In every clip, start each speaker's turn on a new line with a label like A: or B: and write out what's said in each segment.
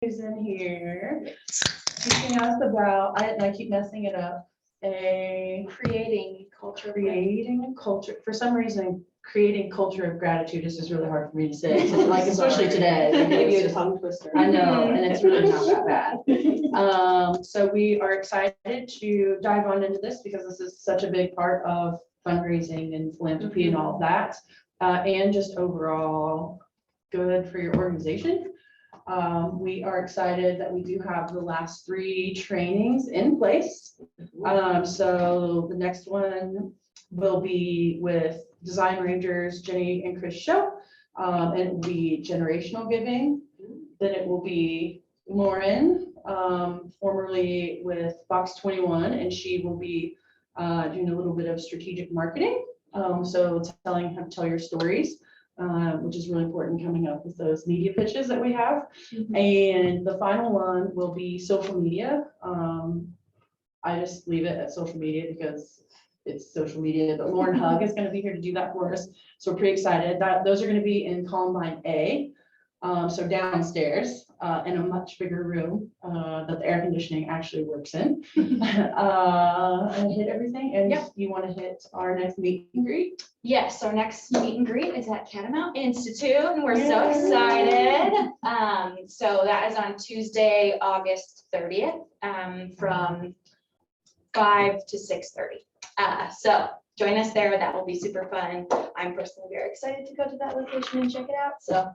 A: Susan here, teaching us about, I keep messing it up, creating a culture. For some reason, creating culture of gratitude is just really hard for me to say, like, especially today.
B: Maybe a tongue twister.
A: I know, and it's really not that bad. So we are excited to dive on into this because this is such a big part of fundraising and philanthropy and all of that, and just overall good for your organization. We are excited that we do have the last 3 trainings in place. So the next one will be with Design Rangers, Jenny and Chris Show. And it will be generational giving. Then it will be Lauren, formerly with Box 21, and she will be doing a little bit of strategic marketing. So telling how to tell your stories, which is really important coming up with those media pitches that we have. And the final one will be social media. I just leave it at social media because it's social media, but Lauren Hug is going to be here to do that for us. So we're pretty excited that those are going to be in Columbine A. So downstairs in a much bigger room that the air conditioning actually works in. And hit everything. And you want to hit our next meet and greet?
C: Yes, our next meet and greet is at Panama Institute, and we're so excited. So that is on Tuesday, August 30th, from 5 to 6:30. So join us there. That will be super fun. I'm personally very excited to go to that location and check it out. So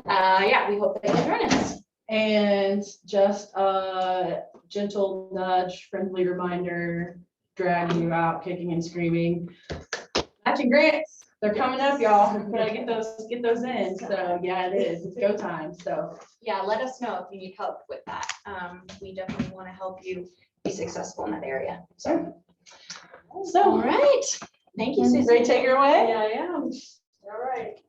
C: yeah, we hope that you join us.
A: And just a gentle nudge, friendly reminder, drag you out kicking and screaming. Matching grants, they're coming up, y'all. We gotta get those in. So yeah, it is. It's go time. So
C: Yeah, let us know if you need help with that. We definitely want to help you be successful in that area. So all right. Thank you, Susan.
A: Ray, take her away.
B: Yeah, I am. All right.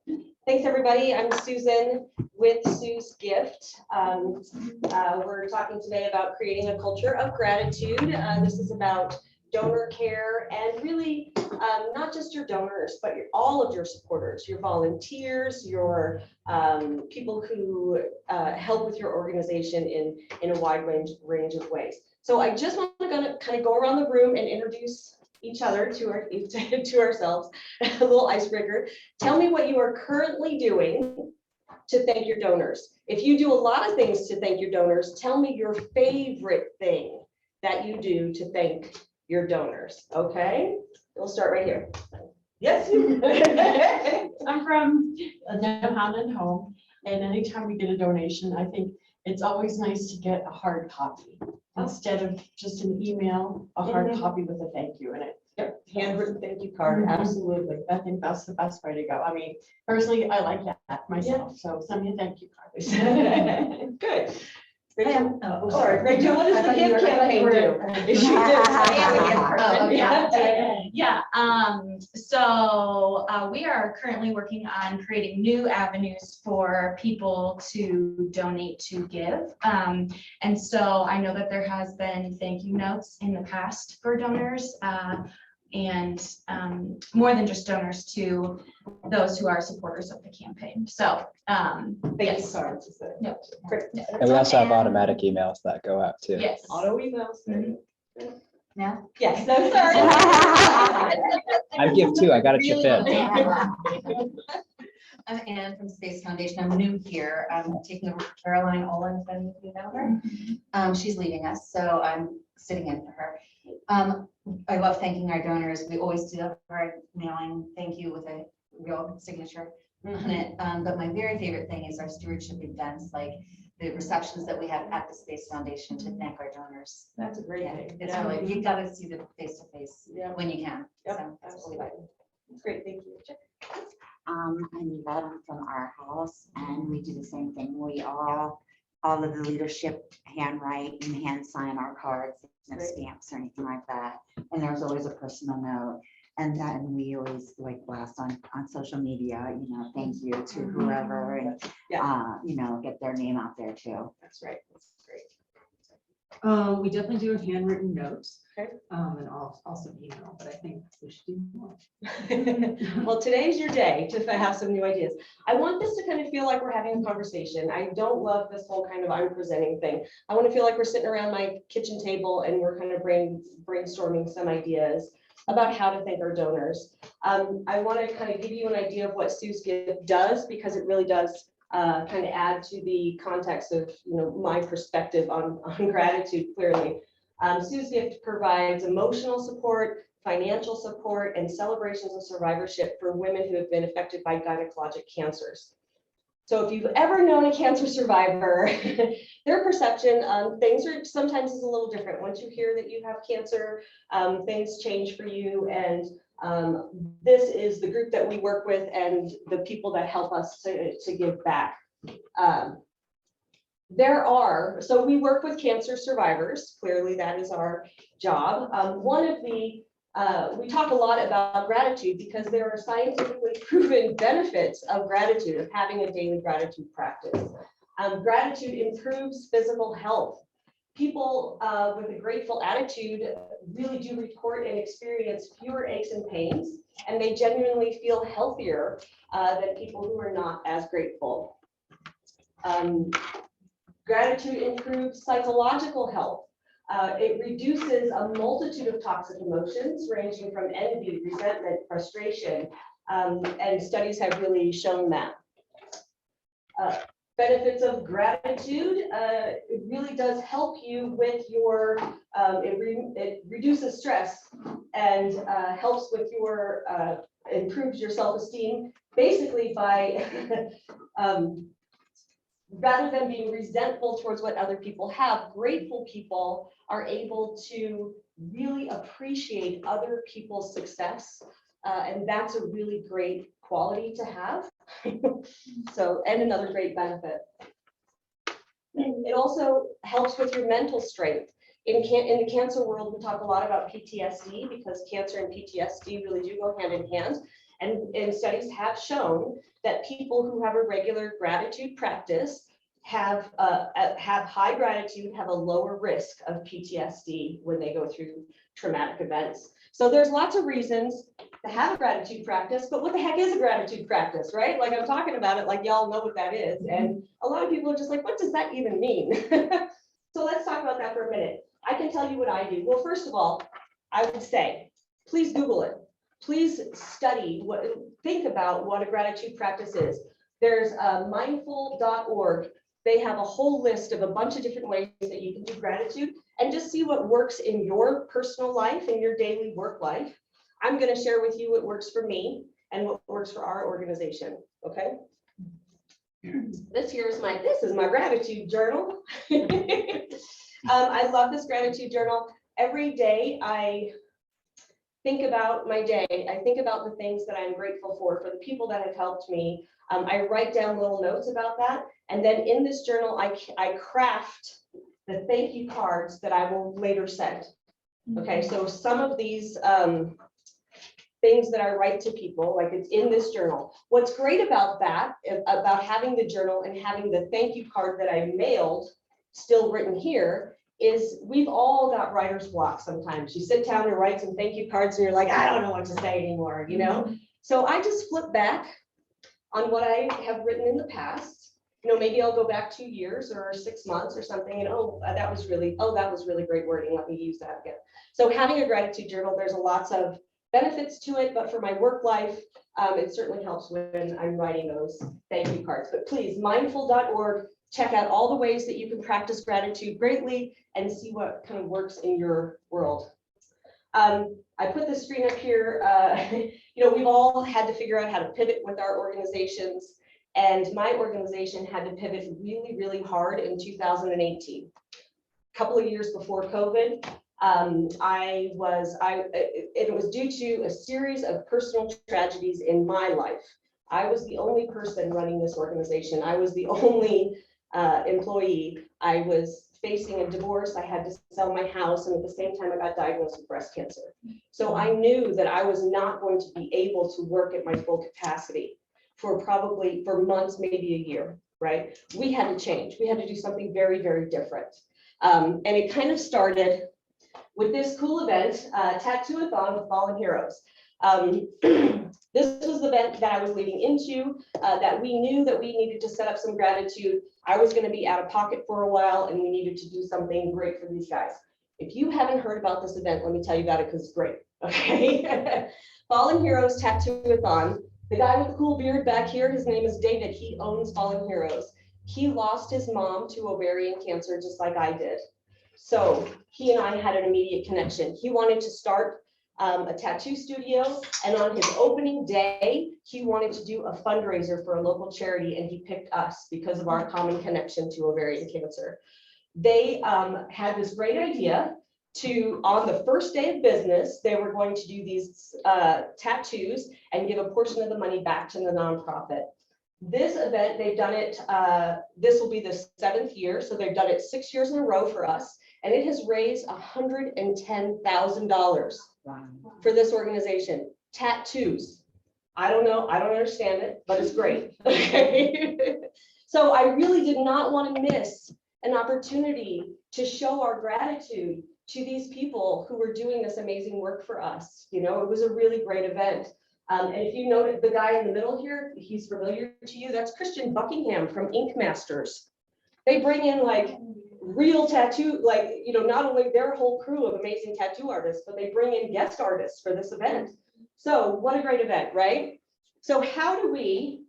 B: Thanks, everybody. I'm Susan with Sous Gift. We're talking today about creating a culture of gratitude. This is about donor care and really not just your donors, but all of your supporters, your volunteers, your people who help with your organization in a wide range of ways. So I just want to kind of go around the room and introduce each other to ourselves, a little icebreaker. Tell me what you are currently doing to thank your donors. If you do a lot of things to thank your donors, tell me your favorite thing that you do to thank your donors. Okay, we'll start right here. Yes.
D: I'm from a Navarro home, and anytime we get a donation, I think it's always nice to get a hard copy instead of just an email, a hard copy with a thank you in it.
B: Yep, handwritten thank you card, absolutely.
D: I think that's the best way to go. I mean, personally, I like that myself, so send me a thank you card.
B: Good. Rachel, sorry, Rachel, what does the gift campaign do? Is she
C: So we are currently working on creating new avenues for people to donate to give. And so I know that there has been thank you notes in the past for donors, and more than just donors, to those who are supporters of the campaign. So
B: thank
C: yes.
B: you cards. Is that?
C: Yep.
B: Great.
E: And we also have automatic emails that go out too.
C: Yes.
B: Auto emails.
C: Yeah.
B: Yes, no, sorry.
E: I give too. I got to chip in.
F: I'm Anne from Space Foundation. I'm new here. I'm taking over for Caroline Olin, if you know her. She's leaving us, so I'm sitting in for her. I love thanking our donors. We always do our mailing thank you with a real signature on it. But my very favorite thing is our stewardship events, like the receptions that we have at the Space Foundation to thank our donors.
B: That's a great thing.
F: It's really, you got to see the face to face when you can.
B: Yep,
F: So that's really
B: absolutely. Great, thank you.
G: I'm Yvette, I'm from our house, and we do the same thing. We all of the leadership handwrite and hand sign our cards, no stamps or anything like that. And there's always a personal note. And then we always like blast on social media, you know, thank you to whoever, and you know, get their name out there too.
B: That's right. That's great.
H: We definitely do handwritten notes.
B: Okay.
H: And also email, but I think we should do more.
B: Well, today's your day to have some new ideas. I want this to kind of feel like we're having a conversation. I don't love this whole kind of I'm presenting thing. I want to feel like we're sitting around my kitchen table and we're kind of brainstorming some ideas about how to thank our donors. I want to kind of give you an idea of what Sous Give does, because it really does kind of add to the context of, you know, my perspective on gratitude clearly. Sous Gift provides emotional support, financial support, and celebrations of survivorship for women who have been affected by gynecologic cancers. So if you've ever known a cancer survivor, their perception on things are sometimes is a little different. Once you hear that you have cancer, things change for you. And this is the group that we work with and the people that help us to give back. So we work with cancer survivors. Clearly, that is our job. We talk a lot about gratitude because there are scientifically proven benefits of gratitude, of having a daily gratitude practice. Gratitude improves physical health. People with a grateful attitude really do report and experience fewer aches and pains, and they genuinely feel healthier than people who are not as grateful. Gratitude improves psychological health. It reduces a multitude of toxic emotions ranging from envy, resentment, frustration, and studies have really shown that. Benefits of gratitude, it really does help you with your, it reduces stress and helps with your, improves your self-esteem, basically by rather than being resentful towards what other people have, grateful people are able to really appreciate other people's success. And that's a really great quality to have. So, and another great benefit. It also helps with your mental strength. In the cancer world, we talk a lot about PTSD because cancer and PTSD really do go hand in hand. And studies have shown that people who have a regular gratitude practice have high gratitude, have a lower risk of PTSD when they go through traumatic events. So there's lots of reasons to have a gratitude practice, but what the heck is a gratitude practice, right? Like I'm talking about it like y'all know what that is. And a lot of people are just like, what does that even mean? So let's talk about that for a minute. I can tell you what I do. Well, first of all, I would say, please Google it. Please study, think about what a gratitude practice is. There's mindful.org. They have a whole list of a bunch of different ways that you can do gratitude and just see what works in your personal life, in your daily work life. I'm going to share with you what works for me and what works for our organization. Okay. This is my gratitude journal. I love this gratitude journal. Every day I think about my day. I think about the things that I'm grateful for the people that have helped me. I write down little notes about that. And then in this journal, I craft the thank you cards that I will later send. Okay, so some of these things that I write to people, like it's in this journal. What's great about that, about having the journal and having the thank you card that I mailed still written here, is we've all got writer's block sometimes. You sit down and write some thank you cards and you're like, I don't know what to say anymore, you know? So I just flip back on what I have written in the past. You know, maybe I'll go back 2 years or 6 months or something and that was really great wording. Let me use that again. So having a gratitude journal, there's lots of benefits to it, but for my work life, it certainly helps when I'm writing those thank you cards. But please, mindful.org, check out all the ways that you can practice gratitude greatly and see what kind of works in your world. I put the screen up here. You know, we've all had to figure out how to pivot with our organizations, and my organization had to pivot really, really hard in 2018. A couple of years before COVID, it was due to a series of personal tragedies in my life. I was the only person running this organization. I was the only employee. I was facing a divorce. I had to sell my house, and at the same time I got diagnosed with breast cancer. So I knew that I was not going to be able to work at my full capacity for months, maybe a year, right? We had to change. We had to do something very, very different. And it kind of started with this cool event, Tattooathon with Fallen Heroes. This was the event that I was leading into, that we knew that we needed to set up some gratitude. I was going to be out of pocket for a while, and we needed to do something great for these guys. If you haven't heard about this event, let me tell you about it because it's great. Okay. Fallen Heroes Tattooathon. The guy with the cool beard back here, his name is David. He owns Fallen Heroes. He lost his mom to ovarian cancer just like I did. So he and I had an immediate connection. He wanted to start a tattoo studio, and on his opening day, he wanted to do a fundraiser for a local charity, and he picked us because of our common connection to ovarian cancer. They had this great idea to, on the first day of business, they were going to do these tattoos and give a portion of the money back to the nonprofit. This event, they've done it, this will be the 7th year, so they've done it 6 years in a row for us, and it has raised $110,000 for this organization. Tattoos. I don't know, I don't understand it, but it's great. Okay. So I really did not want to miss an opportunity to show our gratitude to these people who were doing this amazing work for us. You know, it was a really great event. And if you notice the guy in the middle here, he's familiar to you. That's Christian Buckingham from Ink Masters. They bring in like real tattoo, like, you know, not only their whole crew of amazing tattoo artists, but they bring in guest artists for this event. So what a great event, right? So how do we,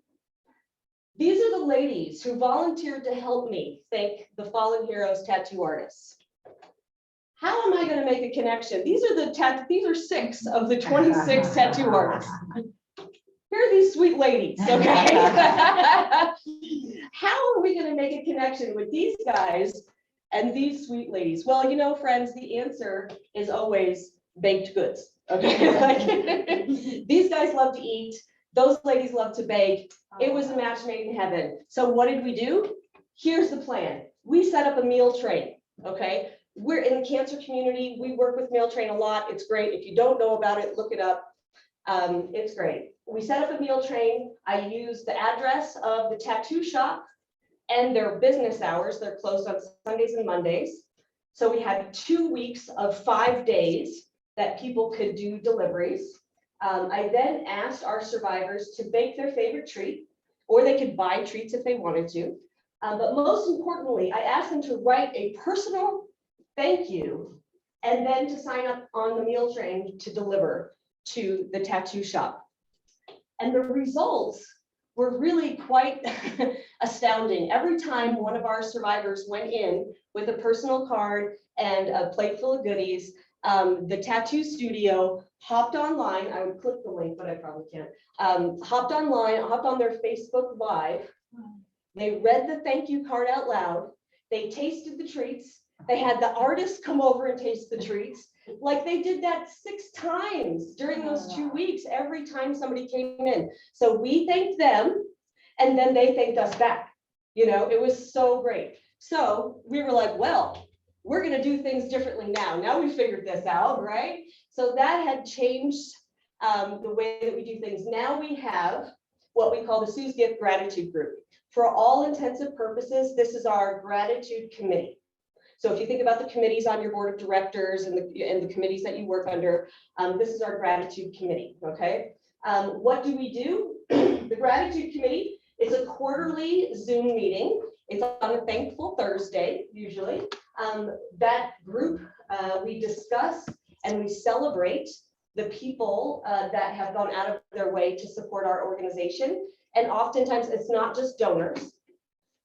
B: these are the ladies who volunteered to help me thank the Fallen Heroes tattoo artists. How am I going to make a connection? These are 6 of the 26 tattoo artists. Here are these sweet ladies, okay? How are we going to make a connection with these guys and these sweet ladies? Well, you know, friends, the answer is always baked goods, okay? Like, these guys love to eat. Those ladies love to bake. It was a match made in heaven. So what did we do? Here's the plan. We set up a meal train, okay? We're in the cancer community. We work with Meal Train a lot. It's great. If you don't know about it, look it up. It's great. We set up a meal train. I use the address of the tattoo shop and their business hours. They're closed on Sundays and Mondays. So we had 2 weeks of 5 days that people could do deliveries. I then asked our survivors to bake their favorite treat, or they could buy treats if they wanted to. But most importantly, I asked them to write a personal thank you, and then to sign up on the meal train to deliver to the tattoo shop. And the results were really quite astounding. Every time one of our survivors went in with a personal card and a plate full of goodies, the tattoo studio hopped online. I would click the link, but I probably can't. Hopped online, hopped on their Facebook Live. They read the thank you card out loud. They tasted the treats. They had the artists come over and taste the treats. Like, they did that 6 times during those 2 weeks, every time somebody came in. So we thanked them, and then they thanked us back. You know, it was so great. So we were like, well, we're going to do things differently now. Now we figured this out, right? So that had changed the way that we do things. Now we have what we call the Sous Gift Gratitude Group. For all intents and purposes, this is our gratitude committee. So if you think about the committees on your board of directors and the committees that you work under, this is our gratitude committee, okay? What do we do? The gratitude committee is a quarterly Zoom meeting. It's on a Thankful Thursday, usually. That group, we discuss and we celebrate the people that have gone out of their way to support our organization. And oftentimes it's not just donors.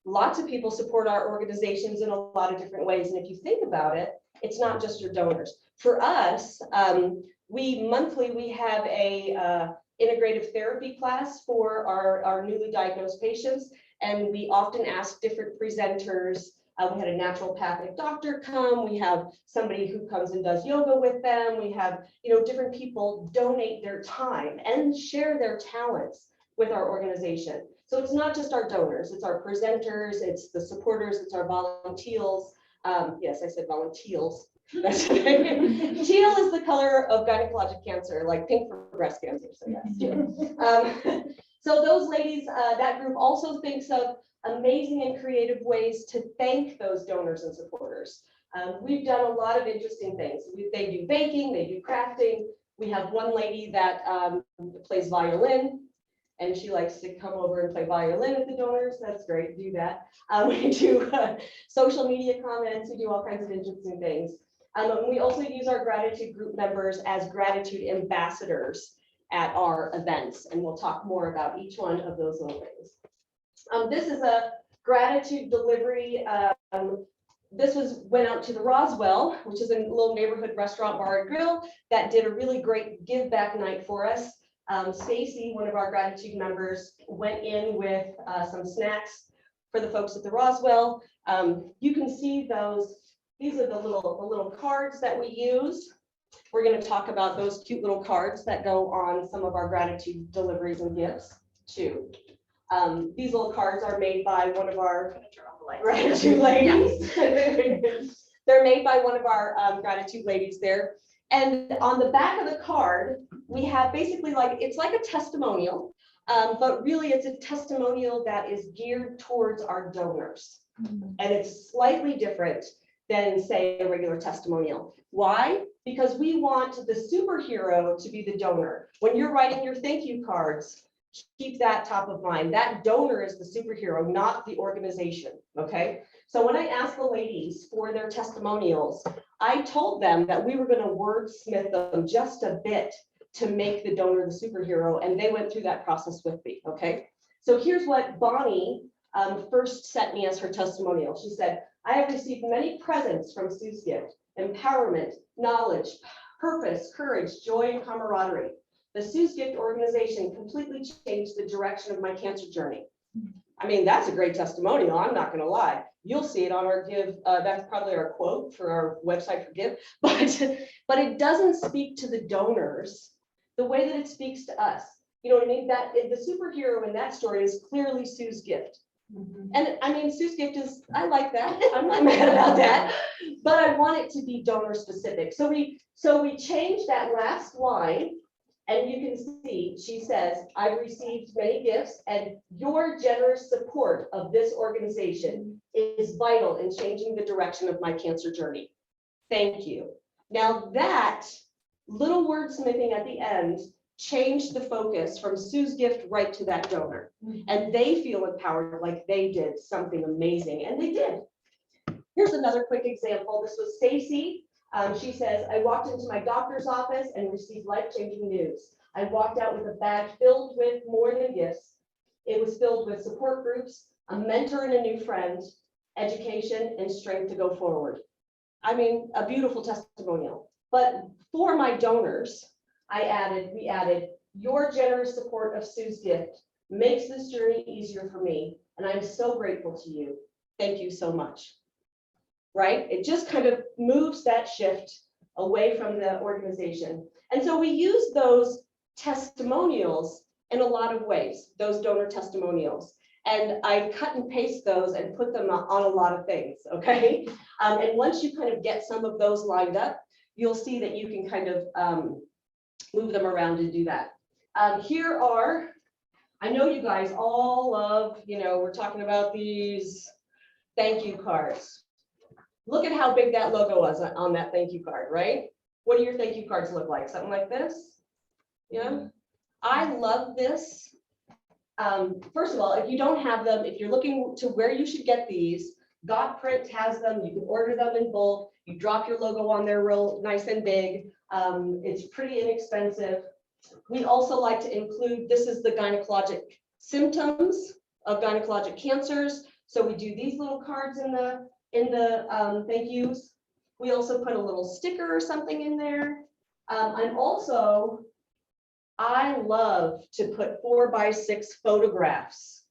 B: Lots of people support our organizations in a lot of different ways. And if you think about it, it's not just your donors. For us, monthly we have a integrative therapy class for our newly diagnosed patients. And we often ask different presenters. We had a naturopathic doctor come. We have somebody who comes and does yoga with them. We have, you know, different people donate their time and share their talents with our organization. So it's not just our donors, it's our presenters, it's the supporters, it's our volunteers. Yes, I said volunteers. Teal is the color of gynecologic cancer, like pink for breast cancer. So yes, teal. So those ladies, that group also thinks of amazing and creative ways to thank those donors and supporters. We've done a lot of interesting things. They do baking, they do crafting. We have one lady that plays violin, and she likes to come over and play violin with the donors. That's great, do that. We do social media comments, we do all kinds of interesting things. We also use our gratitude group members as gratitude ambassadors at our events, and we'll talk more about each one of those little things. This is a gratitude delivery. This went out to the Roswell, which is a little neighborhood restaurant, bar, and grill that did a really great give back night for us. Stacy, one of our gratitude members, went in with some snacks for the folks at the Roswell. You can see those. These are the little cards that we use. We're going to talk about those cute little cards that go on some of our gratitude deliveries and gifts too. These little cards are made by one of our gratitude ladies. They're made by one of our gratitude ladies there. And on the back of the card, we have basically it's like a testimonial, but really it's a testimonial that is geared towards our donors. And it's slightly different than, say, a regular testimonial. Why? Because we want the superhero to be the donor. When you're writing your thank you cards, keep that top of mind. That donor is the superhero, not the organization, okay? So when I asked the ladies for their testimonials, I told them that we were going to wordsmith them just a bit to make the donor the superhero, and they went through that process with me, okay? So here's what Bonnie first sent me as her testimonial. She said, I have received many presents from Sous Gift: empowerment, knowledge, purpose, courage, joy, and camaraderie. The Sous Gift organization completely changed the direction of my cancer journey. I mean, that's a great testimonial, I'm not going to lie. You'll see it on our Give, that's probably our quote for our website for Give, but it doesn't speak to the donors the way that it speaks to us. You know what I mean? That the superhero in that story is clearly Sous Gift. And I mean, Sous Gift is, I like that. I'm not mad about that, but I want it to be donor specific. So we changed that last line, and you can see, she says, I've received many gifts, and your generous support of this organization is vital in changing the direction of my cancer journey. Thank you. Now that little wordsmithing at the end changed the focus from Sous Gift right to that donor. And they feel empowered, like they did something amazing, and they did. Here's another quick example. This was Stacy. She says, I walked into my doctor's office and received life-changing news. I walked out with a bag filled with more than gifts. It was filled with support groups, a mentor and a new friend, education, and strength to go forward. I mean, a beautiful testimonial. But for my donors, we added, your generous support of Sous Gift makes this journey easier for me, and I'm so grateful to you. Thank you so much. Right? It just kind of moves that shift away from the organization. And so we use those testimonials in a lot of ways, those donor testimonials. And I cut and paste those and put them on a lot of things, okay? And once you kind of get some of those lined up, you'll see that you can kind of move them around and do that. Here are, I know you guys all love, we're talking about these thank you cards. Look at how big that logo was on that thank you card, right? What do your thank you cards look like? Something like this? Yeah, I love this. First of all, if you don't have them, if you're looking to where you should get these, Got Print has them. You can order them in bulk. You drop your logo on there real nice and big. It's pretty inexpensive. We also like to include, this is the gynecologic symptoms of gynecologic cancers. So we do these little cards in the thank yous. We also put a little sticker or something in there. And also, I love to put 4x6 photographs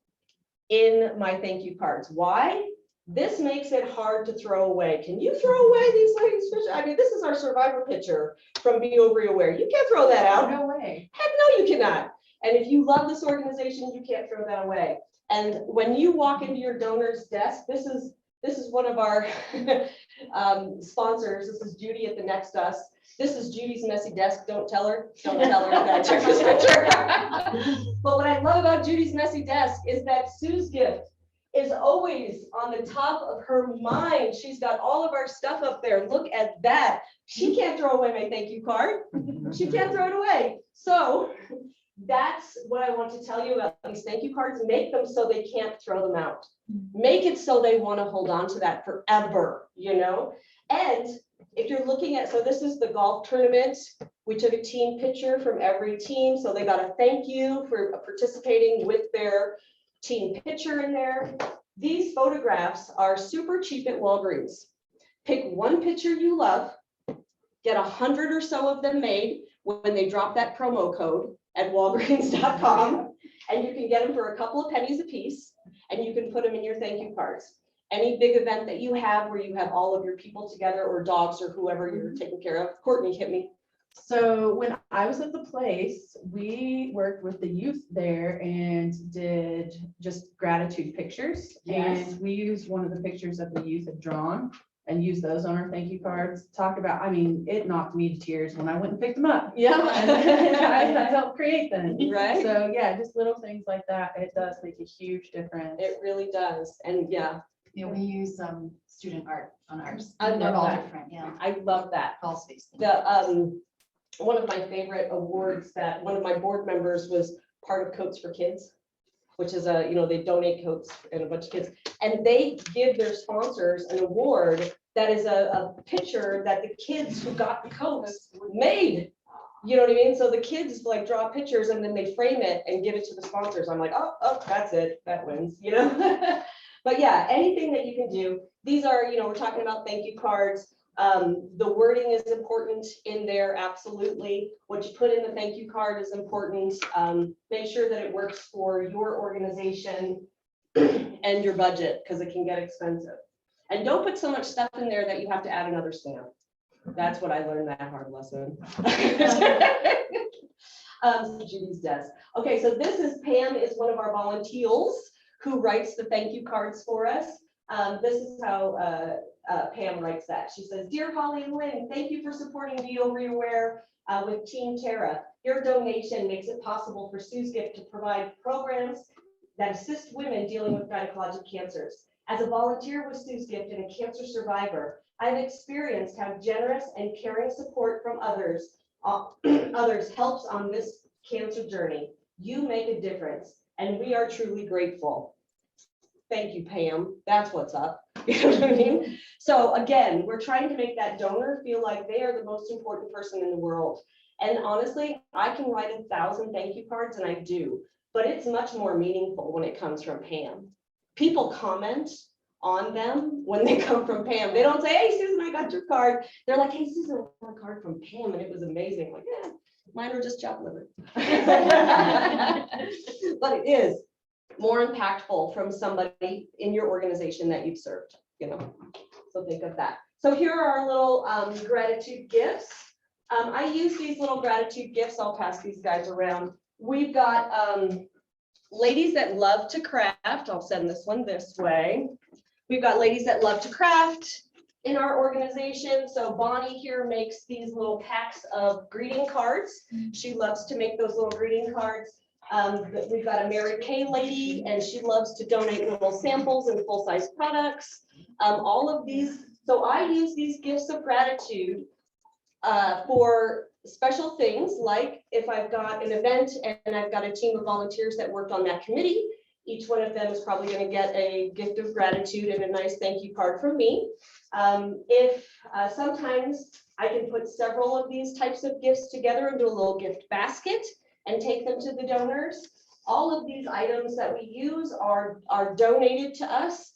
B: in my thank you cards. Why? This makes it hard to throw away. Can you throw away these ladies' pictures? I mean, this is our survivor picture from Be Over Aware. You can't throw that out.
H: No way.
B: Heck no, you cannot. And if you love this organization, you can't throw that away. And when you walk into your donor's desk, this is one of our sponsors. This is Judy at the Next Us. This is Judy's messy desk. Don't tell her that I took this picture. But what I love about Judy's messy desk is that Sous Gift is always on the top of her mind. She's got all of our stuff up there. Look at that. She can't throw away my thank you card. She can't throw it away. So that's what I want to tell you about these thank you cards. Make them so they can't throw them out. Make it so they want to hold on to that forever, you know? And if you're looking at, so this is the golf tournament. We took a team picture from every team. So they got a thank you for participating with their team picture in there. These photographs are super cheap at Walgreens. Pick one picture you love, get 100 or so of them made when they drop that promo code at walgreens.com, and you can get them for a couple of pennies a piece, and you can put them in your thank you cards. Any big event that you have where you have all of your people together, or dogs, or whoever you're taking care of. Courtney, hit me.
A: So when I was at the place, we worked with the youth there and did just gratitude pictures.
D: Yes.
A: And we used one of the pictures that the youth had drawn and used those on our thank you cards. Talk about, I mean, it knocked me to tears when I went and picked them up. And I helped create them.
B: Right?
A: So yeah, just little things like that. It does make a huge difference.
B: It really does. And yeah,
H: Yeah, we use student art on ours.
B: I
H: They're
B: love
H: all
B: that.
H: different, yeah,
B: I love that.
H: all space.
B: The one of my favorite awards that one of my board members was part of Coats for Kids, which is a, you know, they donate coats and a bunch of kids, and they give their sponsors an award that is a picture that the kids who got the coats made. You know what I mean? So the kids like draw pictures and then they frame it and give it to the sponsors. I'm like, oh, that's it, that wins, you know? But yeah, anything that you can do. These are, you know, we're talking about thank you cards. The wording is important in there, absolutely. What you put in the thank you card is important. Make sure that it works for your organization and your budget, because it can get expensive. And don't put so much stuff in there that you have to add another stamp. That's what I learned that hard lesson. Judys Desk. Okay, so this is Pam, is one of our volunteers who writes the thank you cards for us. This is how Pam writes that. She says, "Dear Holly and Lynn, thank you for supporting VO Rewear with Team Terra. Your donation makes it possible for Sous Gift to provide programs that assist women dealing with gynecologic cancers. As a volunteer with Sous Gift and a cancer survivor, I've experienced how generous and caring support from others helps on this cancer journey. You make a difference, and we are truly grateful." Thank you, Pam. That's what's up. You know what I mean? So again, we're trying to make that donor feel like they are the most important person in the world. And honestly, I can write 1,000 thank you cards, and I do, but it's much more meaningful when it comes from Pam. People comment on them when they come from Pam. They don't say, "Hey, Susan, I got your card." They're like, "Hey, Susan, I got a card from Pam, and it was amazing." I'm like, yeah, mine were just chopped liver. But it is more impactful from somebody in your organization that you've served, you know, so think of that. So here are our little gratitude gifts. I use these little gratitude gifts. I'll pass these guys around. We've got ladies that love to craft. I'll send this one this way. We've got ladies that love to craft in our organization. So Bonnie here makes these little packs of greeting cards. She loves to make those little greeting cards. We've got a Mary Kay lady, and she loves to donate little samples and full-size products. All of these, so I use these gifts of gratitude for special things, like if I've got an event and I've got a team of volunteers that worked on that committee. Each one of them is probably going to get a gift of gratitude and a nice thank you card from me. If sometimes I can put several of these types of gifts together into a little gift basket and take them to the donors. All of these items that we use are donated to us.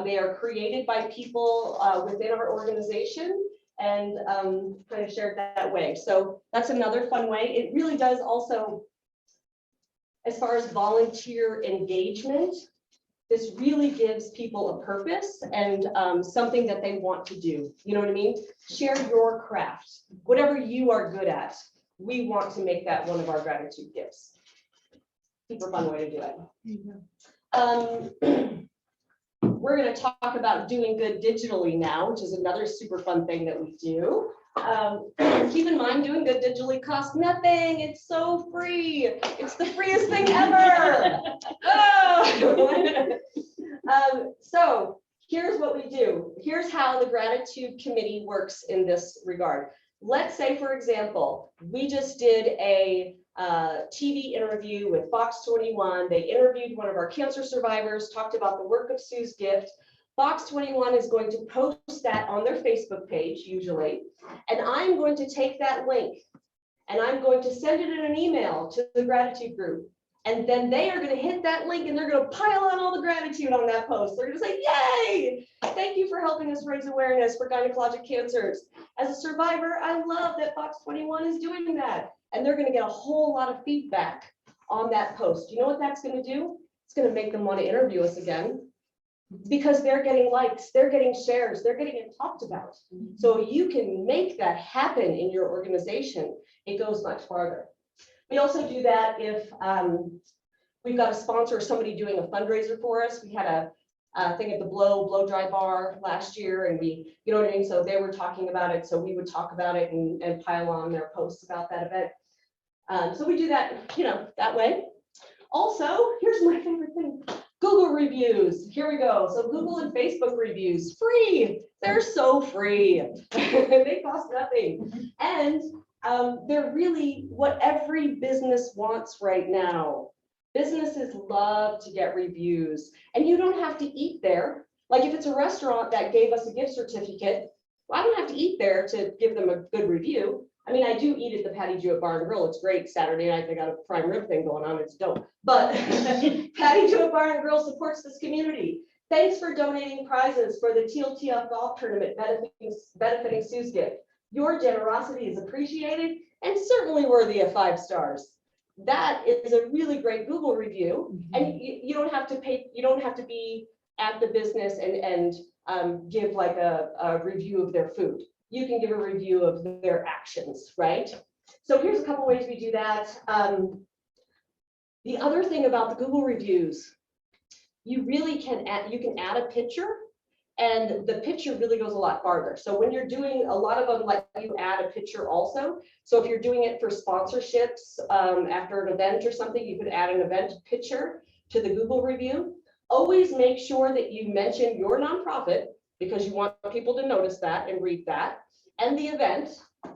B: They are created by people within our organization and kind of shared that way. So that's another fun way. It really does also, as far as volunteer engagement, this really gives people a purpose and something that they want to do. You know what I mean? Share your craft, whatever you are good at. We want to make that one of our gratitude gifts. Super fun way to do it. We're going to talk about doing good digitally now, which is another super fun thing that we do. Keep in mind, doing good digitally costs nothing. It's so free. It's the freest thing ever. Oh! So here's what we do. Here's how the gratitude committee works in this regard. Let's say, for example, we just did a TV interview with Fox 21. They interviewed one of our cancer survivors, talked about the work of Sous Gift. Fox 21 is going to post that on their Facebook page, usually, and I'm going to take that link and I'm going to send it in an email to the gratitude group. And then they are going to hit that link and they're going to pile on all the gratitude on that post. They're going to say, yay, thank you for helping us raise awareness for gynecologic cancers. As a survivor, I love that Fox 21 is doing that. And they're going to get a whole lot of feedback on that post. You know what that's going to do? It's going to make them want to interview us again because they're getting likes, they're getting shares, they're getting it talked about. So you can make that happen in your organization. It goes much farther. We also do that if we've got a sponsor or somebody doing a fundraiser for us. We had a thing at the blow dry bar last year, and we, you know what I mean? So they were talking about it. So we would talk about it and pile on their posts about that event. So we do that, you know, that way. Also, here's my favorite thing. Google reviews. Here we go. So Google and Facebook reviews, free. They're so free. They cost nothing. And they're really what every business wants right now. Businesses love to get reviews, and you don't have to eat there. Like if it's a restaurant that gave us a gift certificate, well, I don't have to eat there to give them a good review. I mean, I do eat at the Patty Jewett Bar and Grill. It's great. Saturday night, they got a prime rib thing going on. It's dope. But Patty Jewett Bar and Grill supports this community. Thanks for donating prizes for the TLTF golf tournament benefiting Sous Gift. Your generosity is appreciated and certainly worthy of 5 stars. That is a really great Google review, and you don't have to pay. You don't have to be at the business and give like a review of their food. You can give a review of their actions, right? So here's a couple ways we do that. The other thing about the Google reviews, you really can add a picture, and the picture really goes a lot farther. So when you're doing, a lot of them let you add a picture also. So if you're doing it for sponsorships after an event or something, you could add an event picture to the Google review. Always make sure that you mention your nonprofit, because you want people to notice that and read that, and the event,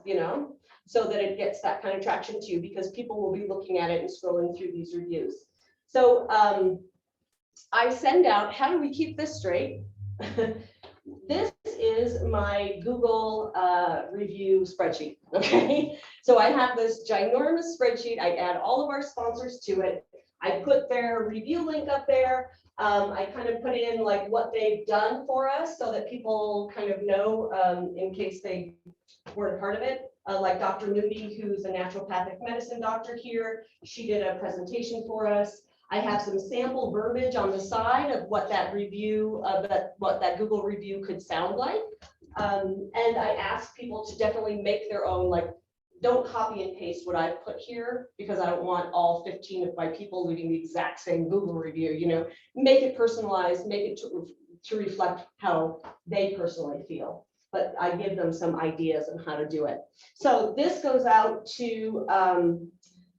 B: you know, so that it gets that kind of traction too, because people will be looking at it and scrolling through these reviews. So I send out, how do we keep this straight? This is my Google review spreadsheet, okay? So I have this ginormous spreadsheet. I add all of our sponsors to it. I put their review link up there. I kind of put in like what they've done for us so that people kind of know in case they weren't part of it. Like Dr. Moody, who's a naturopathic medicine doctor here, she did a presentation for us. I have some sample verbiage on the side of what that review, what that Google review could sound like. And I ask people to definitely make their own, like, don't copy and paste what I've put here, because I don't want all 15 of my people leaving the exact same Google review, you know, make it personalized, make it to reflect how they personally feel. But I give them some ideas on how to do it. So this goes out to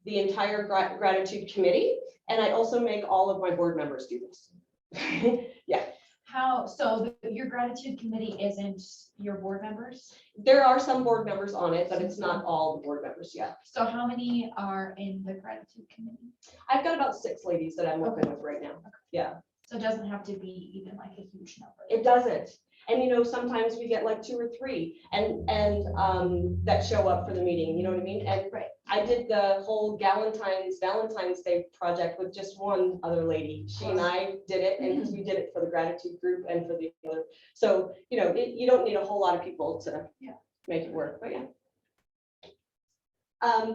B: the entire gratitude committee. And I also make all of my board members do this. Yeah.
C: So your gratitude committee isn't your board members?
B: There are some board members on it, but it's not all the board members yet.
C: So how many are in the gratitude committee?
B: I've got about 6 ladies that I'm working with right now. Yeah.
C: So it doesn't have to be even like a huge number.
B: It doesn't. And you know, sometimes we get like 2 or 3 and that show up for the meeting, you know what I mean? And
C: right.
B: I did the whole Valentine's Day project with just one other lady. She and I did it, and because we did it for the gratitude group and for the other. So, you know, you don't need a whole lot of people to make it work, but yeah.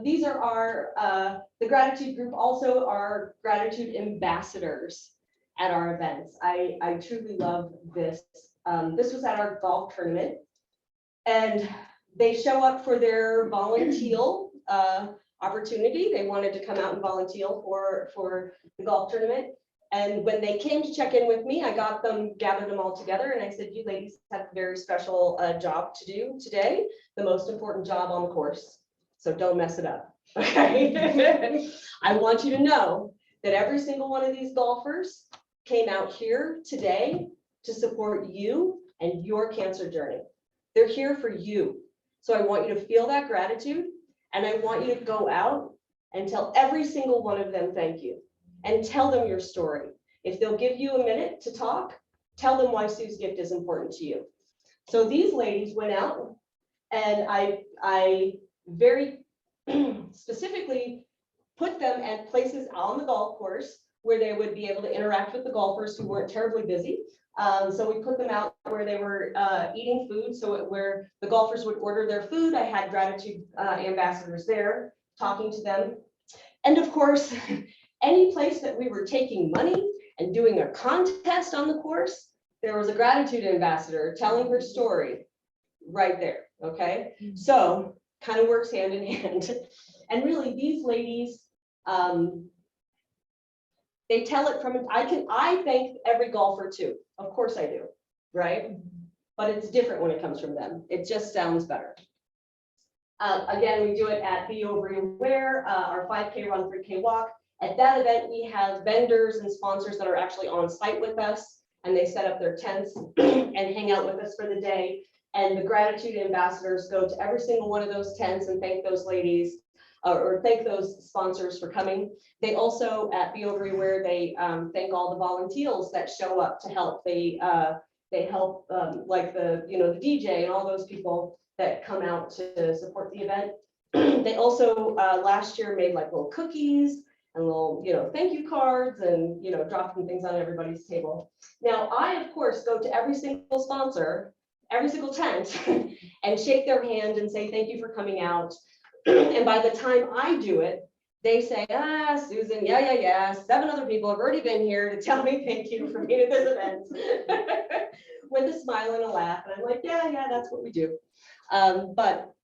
B: These are our, the gratitude group, also our gratitude ambassadors at our events. I truly love this. This was at our golf tournament, and they show up for their volunteer opportunity. They wanted to come out and volunteer for the golf tournament. And when they came to check in with me, I gathered them all together, and I said, you ladies have a very special job to do today, the most important job on the course. So don't mess it up, okay? I want you to know that every single one of these golfers came out here today to support you and your cancer journey. They're here for you. So I want you to feel that gratitude, and I want you to go out and tell every single one of them thank you, and tell them your story. If they'll give you a minute to talk, tell them why Sous Gift is important to you. So these ladies went out, and I very specifically put them at places on the golf course where they would be able to interact with the golfers who weren't terribly busy. So we put them out where they were eating food, so where the golfers would order their food. I had gratitude ambassadors there talking to them. And of course, any place that we were taking money and doing a contest on the course, there was a gratitude ambassador telling her story right there, okay? So kind of works hand in hand. And really, these ladies, they tell it from, I thank every golfer too. Of course I do, right? But it's different when it comes from them. It just sounds better. Again, we do it at Be Over Aware, our 5K run, 3K walk. At that event, we have vendors and sponsors that are actually on site with us, and they set up their tents and hang out with us for the day. And the gratitude ambassadors go to every single one of those tents and thank those ladies or thank those sponsors for coming. They also, at Be Over Aware, they thank all the volunteers that show up to help. They help like the DJ and all those people that come out to support the event. They also last year made like little cookies and little thank you cards and dropping things on everybody's table. Now I of course go to every single sponsor, every single tent and shake their hand and say thank you for coming out. And by the time I do it, they say, Susan, yeah, 7 other people have already been here to tell me thank you for being at this event. With a smile and a laugh. And I'm like, yeah, that's what we do. But,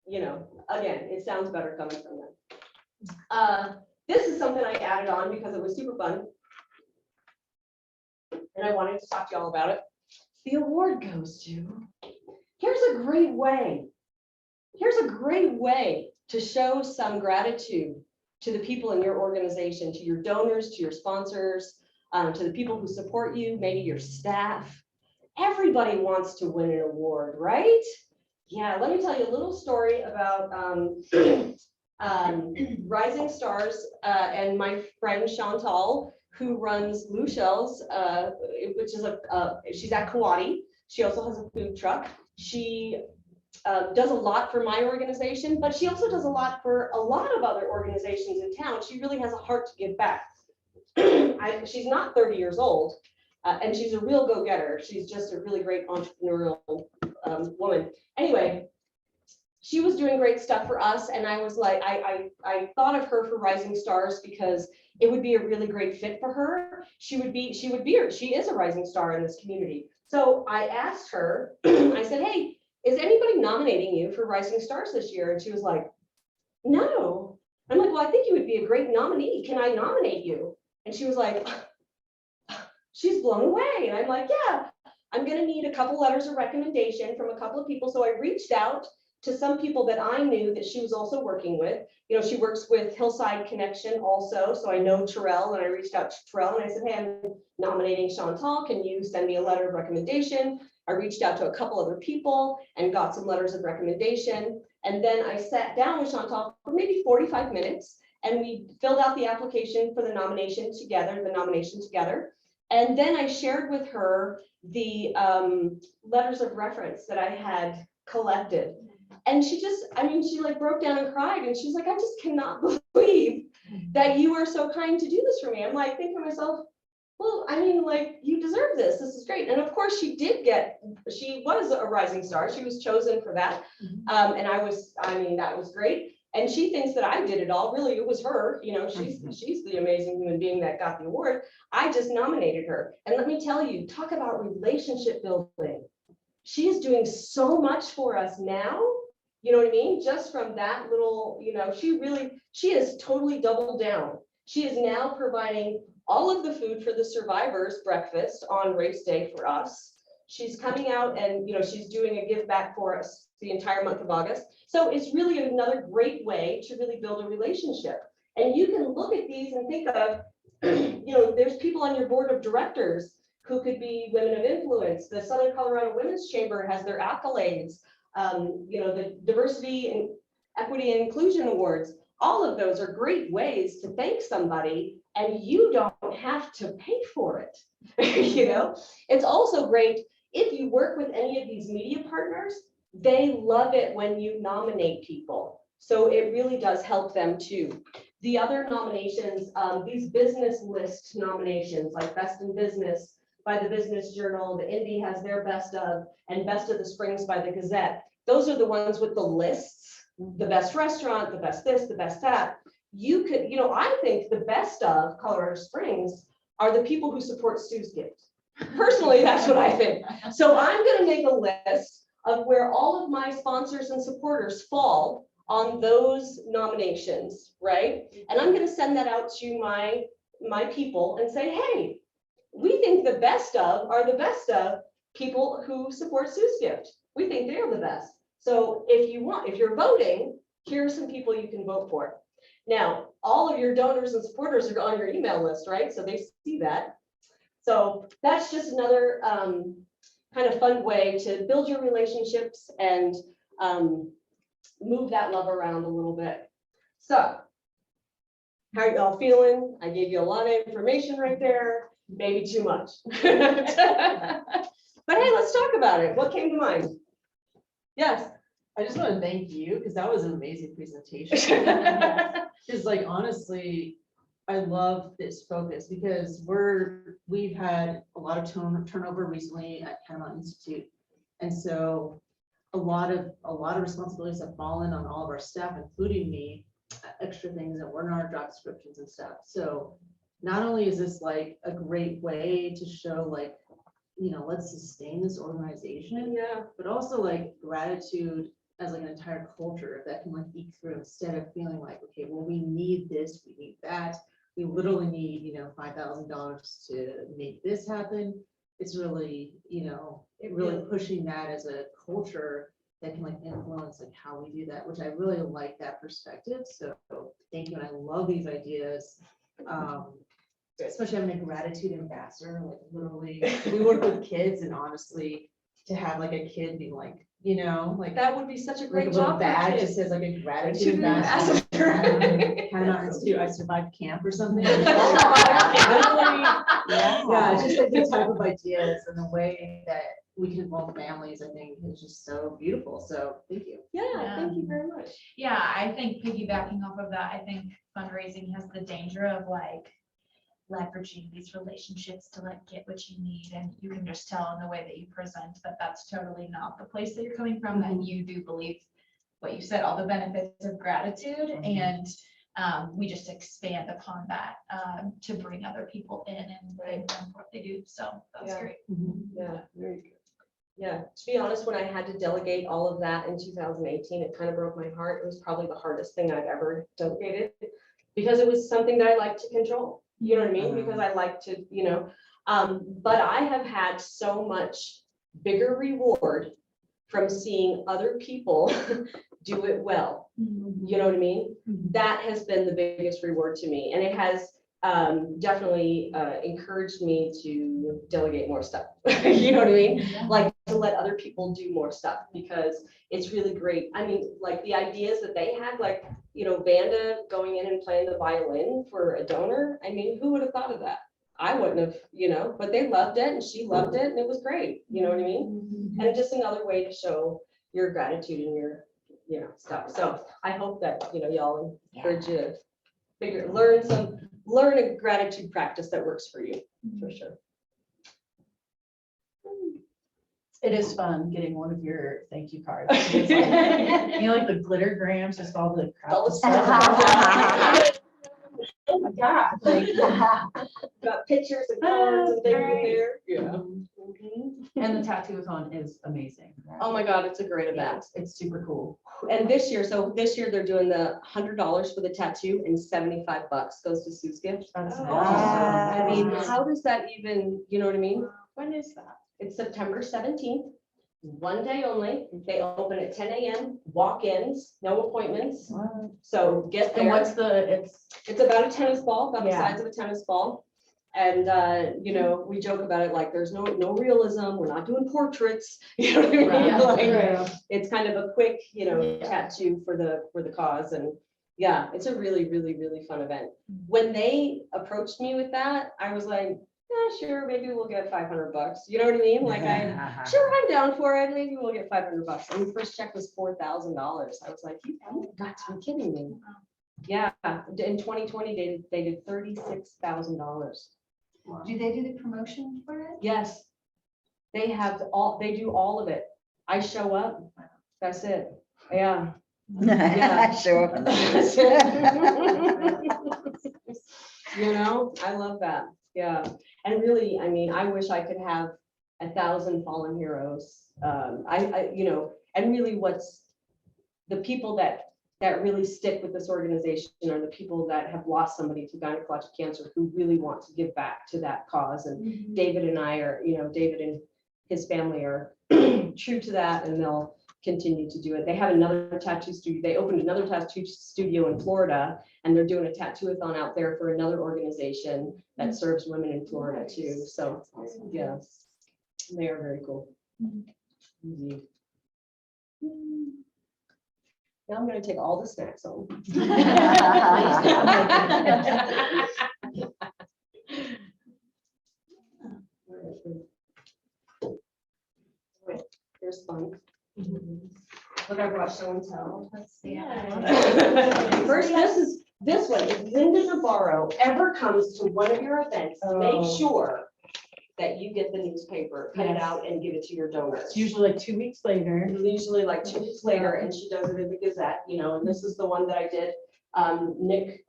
B: again, it sounds better coming from them. This is something I added on because it was super fun. And I wanted to talk to y'all about it. The award goes to, here's a great way to show some gratitude to the people in your organization, to your donors, to your sponsors, to the people who support you, maybe your staff. Everybody wants to win an award, right? Yeah, let me tell you a little story about Rising Stars and my friend Chantal, who runs Blue Shells, which is she's at Kawadi. She also has a food truck. She does a lot for my organization, but she also does a lot for a lot of other organizations in town. She really has a heart to give back. She's not 30 years old, and she's a real go-getter. She's just a really great entrepreneurial woman. Anyway, she was doing great stuff for us, and I was like, I thought of her for Rising Stars because it would be a really great fit for her. She is a rising star in this community. So I asked her, I said, hey, is anybody nominating you for Rising Stars this year? And she was like, no. I'm like, well, I think you would be a great nominee. Can I nominate you? And she was like, she's blown away. And I'm like, yeah, I'm going to need a couple letters of recommendation from a couple of people. So I reached out to some people that I knew that she was also working with. She works with Hillside Connection also. So I know Terrell, and I reached out to Terrell and I said, hey, I'm nominating Chantal. Can you send me a letter of recommendation? I reached out to a couple other people and got some letters of recommendation. And then I sat down with Chantal for maybe 45 minutes and we filled out the application for the nomination together. And then I shared with her the letters of reference that I had collected. And she like broke down and cried. And she's like, I just cannot believe that you are so kind to do this for me. I'm like, thinking to myself, well, you deserve this. This is great. And of course she was a rising star. She was chosen for that. And that was great. And she thinks that I did it all. Really, it was her. She's the amazing human being that got the award. I just nominated her. And let me tell you, talk about relationship building. She is doing so much for us now. You know what I mean? Just from that little, she has totally doubled down. She is now providing all of the food for the survivors breakfast on race day for us. She's coming out and, she's doing a give back for us the entire month of August. So it's really another great way to really build a relationship. And you can look at these and think of, there's people on your board of directors who could be women of influence. The Southern Colorado Women's Chamber has their accolades. The Diversity and Equity and Inclusion Awards. All of those are great ways to thank somebody, and you don't have to pay for it. It's also great if you work with any of these media partners. They love it when you nominate people. So it really does help them too. The other nominations, these business list nominations, like Best in Business by the Business Journal, the Indy has their Best of, and Best of the Springs by the Gazette. Those are the ones with the lists, the best restaurant, the best this, the best that. You could, I think the best of Colorado Springs are the people who support Sous Gift. Personally, that's what I think. So I'm going to make a list of where all of my sponsors and supporters fall on those nominations, right? And I'm going to send that out to my people and say, hey, we think the best of are the best of people who support Sous Gift. We think they're the best. So if you're voting, here are some people you can vote for. Now, all of your donors and supporters are on your email list, right? So they see that. So that's just another kind of fun way to build your relationships and move that love around a little bit. So how are y'all feeling? I gave you a lot of information right there, maybe too much. But hey, let's talk about it. What came to mind? Yes.
H: I just want to thank you because that was an amazing presentation. Because honestly, I love this focus because we've had a lot of turnover recently at Panama Institute. And so a lot of responsibilities have fallen on all of our staff, including me, extra things that weren't in our job descriptions and stuff. So not only is this a great way to show let's sustain this organization,
B: Yeah.
H: but also gratitude as an entire culture that can eke through instead of feeling okay, well, we need this, we need that. We literally need, $5,000 to make this happen. It's really, really pushing that as a culture that can influence how we do that, which I really like that perspective. So thank you. And I love these ideas. Especially having a gratitude ambassador, literally we work with kids, and honestly, to have a kid be
B: That would be such a
H: a
B: great
H: little
B: job.
H: badge that says a gratitude ambassador. Panama Institute, I survived camp or something. Yeah, it's just the type of ideas and the way that we can involve families, I think is just so beautiful. So thank you.
B: Yeah, thank you very much.
C: Yeah, I think piggybacking off of that, I think fundraising has the danger of leveraging these relationships to get what you need, and you can just tell in the way that you present that that's totally not the place that you're coming from, and you do believe what you said, all the benefits of gratitude, and we just expand upon that to bring other people in and thank them for what they do. So that's great.
B: Yeah, very good. Yeah, to be honest, when I had to delegate all of that in 2018, it kind of broke my heart. It was probably the hardest thing I've ever delegated because it was something that I like to control. You know what I mean? Because I like to, but I have had so much bigger reward from seeing other people do it well. You know what I mean? That has been the biggest reward to me. And it has definitely encouraged me to delegate more stuff. You know what I mean? To let other people do more stuff, because it's really great. I mean, the ideas that they had, Vanda going in and playing the violin for a donor. I mean, who would have thought of that? I wouldn't have, but they loved it and she loved it and it was great. You know what I mean? And just another way to show your gratitude and your, stuff. So I hope that, y'all encourage you to learn a gratitude practice that works for you, for sure.
H: It is fun getting one of your thank you cards. It's the glitter grams, just all the crap stuff. Oh my God.
B: Got pictures and cards and things in there.
H: Yeah.
I: And the Tattooathon is amazing.
B: Oh my God, it's a great event.
I: It's super cool.
B: And this year they're doing the $100 for the tattoo and $75 goes to Sous Gift.
A: That's
B: I
G: Wow.
B: mean, how does that even, you know what I mean?
D: When is that?
B: It's September 17th, one day only. They open at 10 a.m., walk-ins, no appointments. So get
A: And
B: there.
A: what's
B: It's about a tennis ball, about the
A: Yeah.
B: size of a tennis ball. And, you know, we joke about it like there's no realism. We're not doing portraits. You know what I mean?
A: Right.
B: Like, it's kind of a quick, you know, tattoo for the cause. And yeah, it's a really, really, really fun event. When they approached me with that, I was like, yeah, sure, maybe we'll get $500. You know what I mean? Like sure, I'm down for it. Maybe we'll get $500. And the first check was $4,000. I was like, you got to be kidding me. Yeah, in 2020, they did $36,000.
F: Do they do the promotion for it?
B: Yes. They do all of it. I show up, that's it. Yeah. Yeah.
G: Sure.
B: That's it. You know, I love that. Yeah. And really, I mean, I wish I could have 1,000 fallen heroes. You know, and really what's the people that really stick with this organization are the people that have lost somebody to gynecologic cancer who really want to give back to that cause. And David and I are, you know, David and his family are true to that, and they'll continue to do it. They have another tattoo studio. They opened another tattoo studio in Florida, and they're doing a tattooathon out there for another organization that serves women in Florida too. So yeah, they are very cool. Indeed. Now I'm gonna take all the snacks home. Here's fun. Look, I brought show and tell.
C: Let's see.
B: First, this one, if Linda Navarro ever comes to one of your events, make
A: Oh.
B: sure that you get the newspaper, cut it
A: Yes.
B: out and give it to your donors.
A: It's usually like 2 weeks later.
B: Usually like 2 weeks later, and she does it in the Gazette, you know, and this is the one that I did. Nick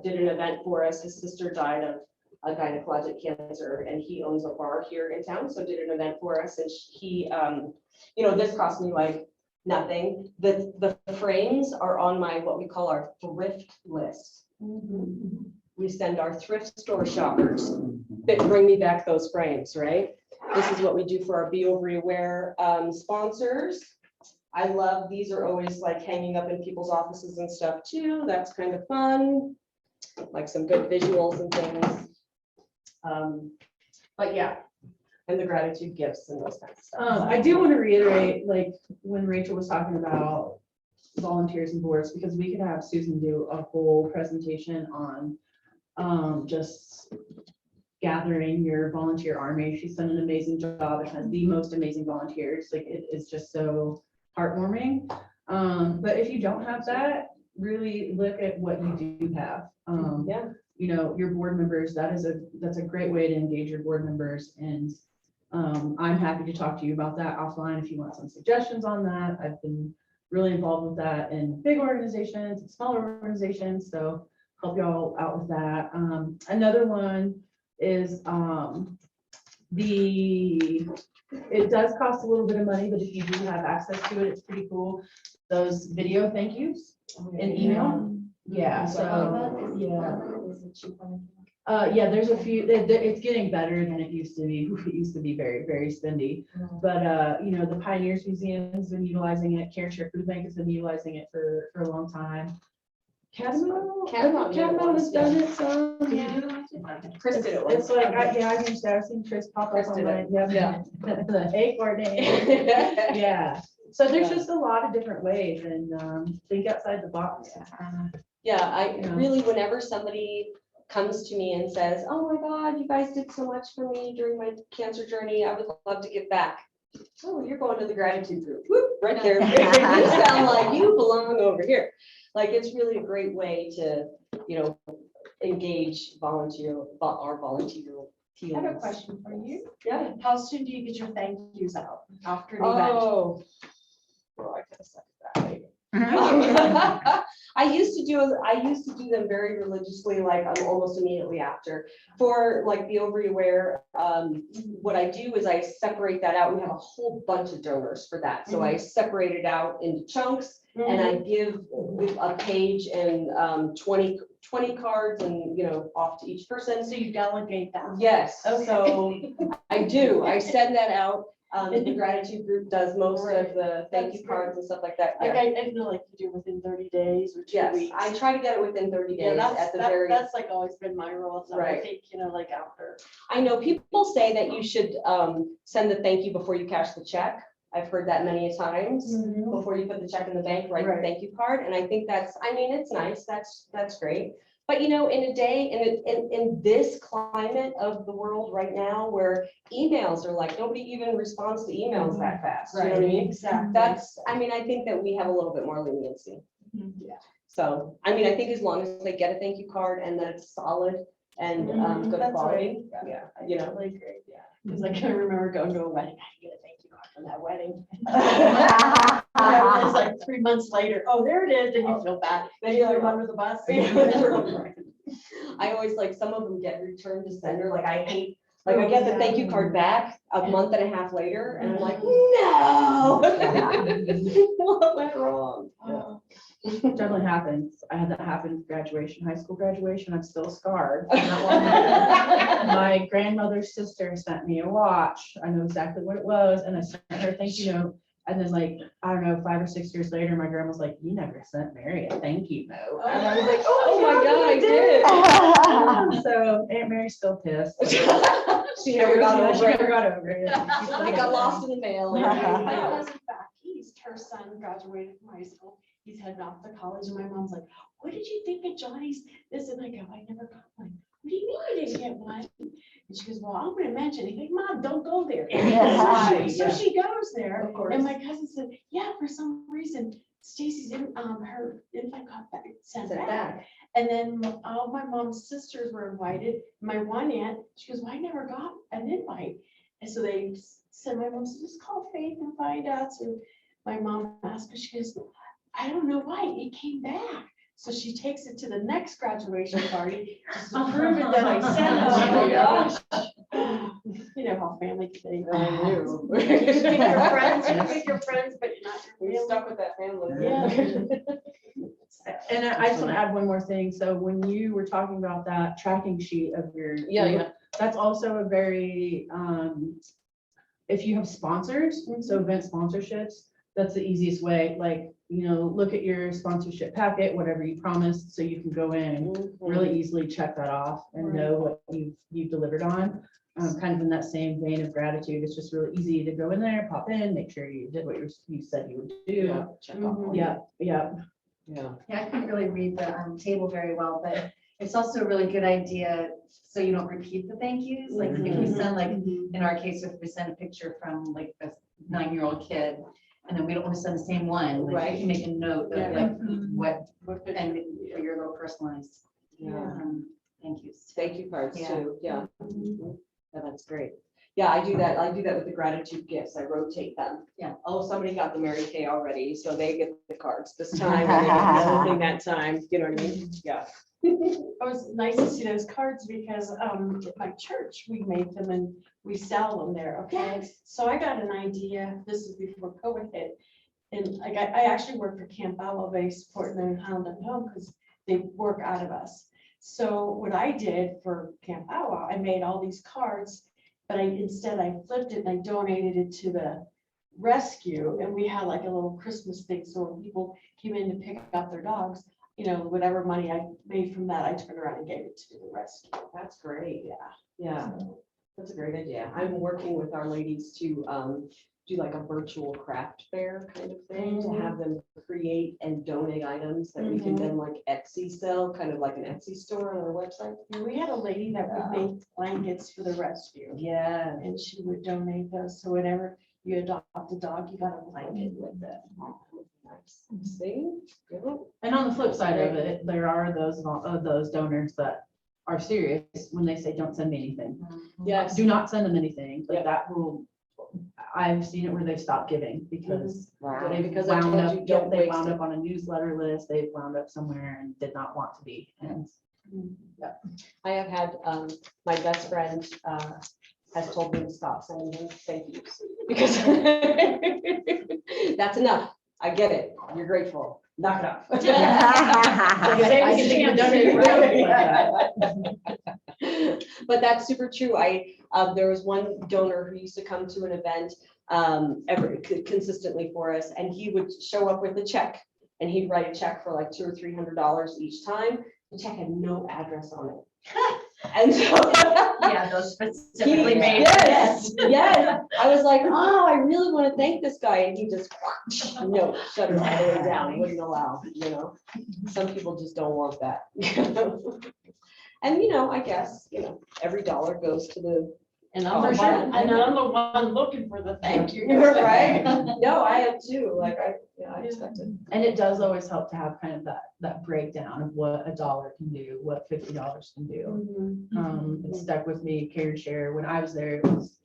B: did an event for us. His sister died of a gynecologic cancer, and he owns a bar here in town, so did an event for us. And he, you know, this cost me like nothing. The frames are on my, what we call our thrift list. We send our thrift store shoppers that bring me back those frames, right? This is what we do for our Be Ovary Aware sponsors. I love, these are always like hanging up in people's offices and stuff too. That's kind of fun. Like some good visuals and things. But yeah, and the gratitude gifts and those kinds of stuff.
A: I do want to reiterate, like, when Rachel was talking about volunteers and boards, because we could have Susan do a whole presentation on just gathering your volunteer army. She's done an amazing job and has the most amazing volunteers. Like, it is just so heartwarming. But if you don't have that, really look at what you do have.
B: Yeah.
A: You know, your board members, that's a great way to engage your board members. And I'm happy to talk to you about that offline if you want some suggestions on that. I've been really involved with that in big organizations and smaller organizations, so help y'all out with that. Another one is it does cost a little bit of money, but if you do have access to it, it's pretty cool. Those video thank yous in email. Yeah, so, yeah. Yeah, there's a few, it's getting better than it used to be. It used to be very, very spendy. But, you know, the Pioneers Museum has been utilizing it. Karen Share Food Bank has been utilizing it for a long time. Catamount has done it some.
B: Chris did it
A: It's
B: once.
A: like, I've used that. I've seen Chris pop up
B: Chris
A: on
B: did
A: mine.
B: it.
A: Yep.
B: Yeah.
A: Hey, Courtney. Yeah. So there's just a lot of different ways, and think outside the box.
B: Yeah, I
A: Yeah.
B: really, whenever somebody comes to me and says, oh my God, you guys did so much for me during my cancer journey, I would love to give back. Oh, you're going to the gratitude group, whoop, right there. You sound like you belong over here. Like, it's really a great way to, you know, engage our volunteer.
D: I have a question for you.
B: Yeah.
D: How soon do you get your thank yous out after an event?
B: Oh. Well, I could have said that. I used to do them very religiously, like almost immediately after. For like the Ovary Aware, what I do is I separate that out. We have a whole bunch of donors for that. So I separate it out into chunks and I give a page and 20 cards and, off to each person.
D: So you delegate that.
B: Yes,
D: Okay.
B: so I do. I send that out. The gratitude group does most of the thank you
D: That's
B: cards and stuff like that.
D: Like
B: Yeah.
D: I feel like you do within 30 days or 2
B: Yes,
D: weeks.
B: I try to get it within 30
D: Yeah,
B: days at the very.
D: that's like always been my rule. So I
B: Right.
D: think, like after.
B: I know people say that you should send the thank you before you cash the check. I've heard that many a times. Before you put the check in the bank, write the
D: Right.
B: thank you card. And I think it's nice. That's great. But in a day, in this climate of the world right now where emails are like, nobody even responds to emails that fast. You know what I mean?
D: Exactly.
B: I think that we have a little bit more leniency.
D: Yeah.
B: So, I think as long as they get a thank you card and that it's solid and good
D: That's
B: quality.
D: right.
B: Yeah,
D: I totally agree. Yeah. Because I can remember going to a wedding, I get a thank you card from that wedding. It's like 3 months later, oh, there it is, and you feel bad. Then you throw under the bus.
B: I always some of them get returned to sender, I hate, I get the thank you card back a month and a half later, and I'm like, no. What went wrong?
A: Definitely happens. I had that happen at high school graduation. I'm still scarred from that one day. My grandmother's sister sent me a watch. I know exactly what it was, and I sent her a thank you note. And then I don't know, 5 or 6 years later, my grandma was like, "You never sent Mary a thank you note." And I was like,
B: Oh my God, I did.
A: So Aunt Mary's still pissed.
B: She never got over it.
A: Never got over it.
B: It got lost in the mail.
D: My cousin back east, her son graduated from high school. He's heading off to college, and my mom's like, "What did you think of Johnny's this?" And I go, "I never got one." "What do you mean you didn't get one?" And she goes, "Well, I'm gonna mention it." Like, "Mom, don't go there." So she goes there,
B: Of course.
D: and my cousin said, "Yeah, for some reason, Stacey's her invite got sent back." And then all my mom's sisters were invited. My one aunt, she goes, "Well, I never got an invite." And so they said, my mom said, "Just call Faith and find out." So my mom asked her, she goes, "I don't know why it came back." So she takes it to the next graduation party just to prove it that I sent it.
B: Oh my gosh.
D: You know how family can be.
B: I knew.
D: You pick your friends, but you're not your
B: We're
D: family.
B: stuck with that family.
D: Yeah.
A: And I just want to add one more thing. So when you were talking about that tracking sheet of your.
B: Yeah.
A: That's also a very, if you have sponsors, so event sponsorships, that's the easiest way, look at your sponsorship packet, whatever you promised, so you can go in and really easily check that off and know what you've delivered on. Kind of in that same vein of gratitude, it's just really easy to go in there, pop in, make sure you did what you said you would do.
B: Check off all
A: Yeah.
F: Yeah, I couldn't really read the table very well, but it's also a really good idea, so you don't repeat the thank yous. Like if we send, in our case, if we send a picture from a 9-year-old kid, and then we don't want to send the same one,
B: Right.
F: you can make a note of what,
D: What
F: and for your little personalized thank yous.
B: Thank you cards
F: Yeah.
B: too, yeah. Yeah, that's great. Yeah, I do that with the gratitude gifts. I rotate them.
F: Yeah.
B: Oh, somebody got the Mary Kay already, so they get the cards this time, and they get the other thing that time, you know what I mean? Yeah.
D: It was nice to see those cards because at my church, we make them and we sell them there, okay? So I got an idea, this is before COVID hit, and I actually work for Camp Balo, they support them in Highland Home because they work out of us. So what I did for Camp Balo, I made all these cards, but instead I flipped it and I donated it to the rescue, and we had a little Christmas thing, so when people came in to pick up their dogs, whatever money I made from that, I turned around and gave it to the rescue.
B: That's great.
D: Yeah.
B: Yeah, that's a great idea. I'm working with our ladies to do a virtual craft fair kind of thing, to have them create and donate items that we can then Etsy sell, kind of like an Etsy store on our website.
D: And we had a lady that would make blankets for the rescue,
B: Yeah.
D: and she would donate those, so whenever you adopt a dog, you got a blanket with it.
B: Nice. See? Good.
A: And on the flip side of it, there are those donors that are serious when they say, "Don't send me anything."
B: Yes.
A: Do not send them anything.
B: Yeah.
A: That will I've seen it where they stopped giving because
G: Wow.
A: they
B: Because I
A: wound
B: told
A: up,
B: you, don't
A: they
B: waste
A: wound
B: it.
A: up on a newsletter list, they wound up somewhere and did not want to be. And
B: I have had, my best friend, has told me to stop sending him thank yous. Because that's enough. I get it. You're grateful. Knock it off.
A: I can think of donate.
B: But that's super true. There was one donor who used to come to an event consistently for us, and he would show up with a check, and he'd write a check for like $200 or $300 each time. The check had no address on it. And so.
C: Yeah, those specifically made.
B: Yes, yes. I was like, oh, I really want to thank this guy. And he just, no, shut it all the way down. Wouldn't allow, you know. Some people just don't want that. And, you know, I guess, you know, every dollar goes to the.
D: And
B: Oh,
D: I'm the
B: sure.
D: one, and I'm the one looking for the thank you.
B: Right? No, I am too. Like, I expect it.
A: And it does always help to have kind of that breakdown of what $1 can do, what $50 can do. It stuck with me, care and share. When I was there, it was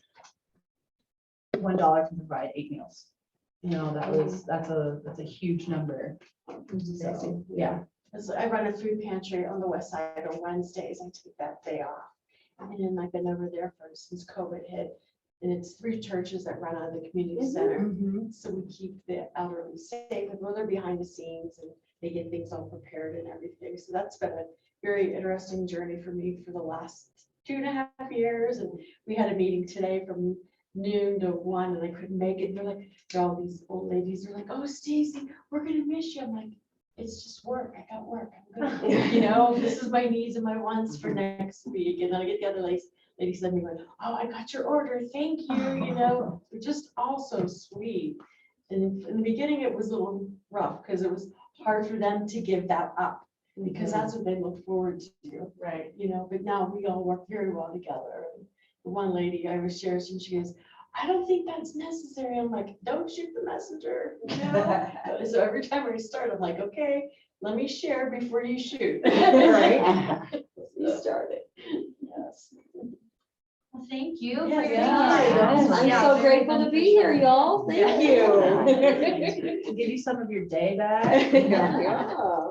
A: $1 can provide 8 meals. You know, that's a huge number. So, yeah.
D: So I run a food pantry on the west side on Wednesdays. I take that day off. And then I've been over there since COVID hit. And it's 3 churches that run out of the community center. So we keep the elderly safe, and they're behind the scenes and they get things all prepared and everything. So that's been a very interesting journey for me for the last 2.5 years. And we had a meeting today from noon to 1 and I couldn't make it. They're all these old ladies are like, oh, Stacey, we're gonna miss you. I'm like, it's just work. I got work. I'm gonna, you know, this is my needs and my wants for next week. And then I get the other ladies send me going, oh, I got your order. Thank you. You know, they're just all so sweet. And in the beginning, it was a little rough because it was hard for them to give that up because that's what they look forward to.
A: Right.
D: You know, but now we all work very well together. And the one lady I was sharing, and she goes, I don't think that's necessary. I'm like, don't shoot the messenger. You know? So every time I start, I'm like, okay, let me share before you shoot.
B: Right? You started.
D: Yes.
C: Well, thank you for
D: Yeah,
C: your
D: yeah.
C: time.
B: I'm
C: Yeah,
B: so
C: very
B: grateful to be here, y'all. Thank you.
A: To give you some of your day back.
B: Yeah.